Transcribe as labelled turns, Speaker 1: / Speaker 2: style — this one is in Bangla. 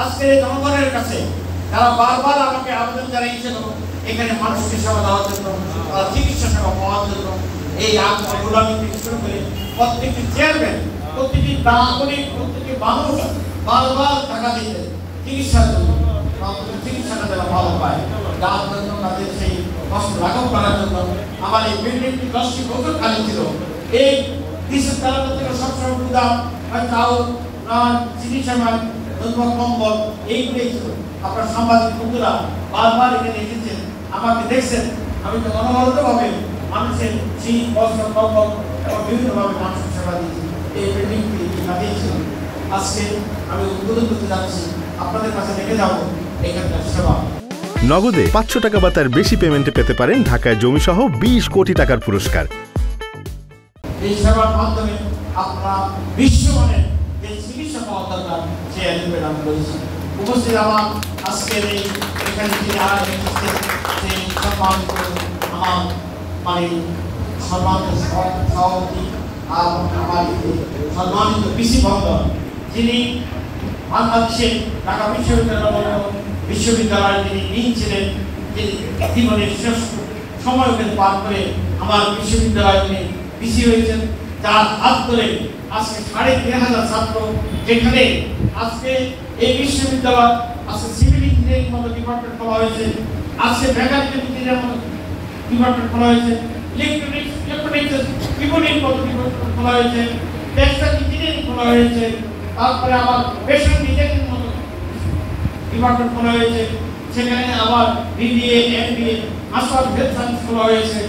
Speaker 1: আজকে জনগণের কাছে তারা বারবার আমাকে আবেদন জানিয়েছিল এখানে মানুষকে সেবা দেওয়ার জন্য, চিকিৎসা সেবা পাওয়ার জন্য। এই গোলামি থেকে শুরু করে প্রত্যেকটি চেয়ারম্যান, প্রত্যেকটি নাগরিক, প্রত্যেকটি মানুষ বারবার টাকা দিতে চিকিৎসার জন্য, চিকিৎসাটা যেন ভালো পায়, যার জন্য তাদের সেই কষ্ট লাঘব করার জন্য আমার এই বিল্ডিংটি 10টি বছর খালি ছিল। এই দেশের তারা থেকে সবসময় গুদাম, চাউল, চিনি সামান, কম্বল এইগুলোই ছিল। আপনার সাংবাদিক বন্ধুরা বারবার এখানে এসেছেন, আমাকে দেখছেন, আমি তো অনবরতভাবে মানুষের শীত, বস্ত্র, কম্বল এবং বিভিন্নভাবে মানুষের সেবা দিয়েছি। এই বিল্ডিংটি লাগিয়েছিলাম। আজকে আমি উদ্বোধন করতে যাচ্ছি, আপনাদের কাছে রেখে যাবো এখানকার সেবা।
Speaker 2: নগদে 500 টাকা বা তার বেশি পেমেন্টে পেতে পারেন ঢাকায় জমিসহ 20 কোটি টাকার পুরস্কার।
Speaker 1: এই সেবার মাধ্যমে আপনারা বিশ্বমানের যে চিকিৎসা পাওয়া দরকার সে অ্যালিমেন্ট আমি বলছি। উপস্থিত আমার আজকের এই এখানে সেই সম্মানিত আমার সম্মানিত সভাপতি আর আমার সম্মানিত পিসি বন্দর, যিনি বাংলাদেশের ঢাকা বিশ্ববিদ্যালয়ে তিনি ডিন ছিলেন, তিনি জীবনের শেষ সময় ওখানে পার করে আমার বিশ্ববিদ্যালয়ে তিনি পিসি হয়েছেন, যার হাত ধরে আজকে 3500 ছাত্র, যেখানে আজকে এই বিশ্ববিদ্যালয় আজকে সিভিল ইঞ্জিনিয়ারিং মতো ডিপার্টমেন্ট খোলা হয়েছে, আজকে মেকানিক্যাল ইঞ্জিনিয়ারিং মতো ডিপার্টমেন্ট খোলা হয়েছে, ইলেকট্রনিক্স বিপণীর মতো ডিপার্টমেন্ট খোলা হয়েছে, টেক্সটাইল ইঞ্জিনিয়ারিং খোলা হয়েছে, তারপরে আবার ফ্যাশন ডিজাইনিং মতো ডিপার্টমেন্ট খোলা হয়েছে, সেখানে আবার BBA, MBA, master health science খোলা হয়েছে।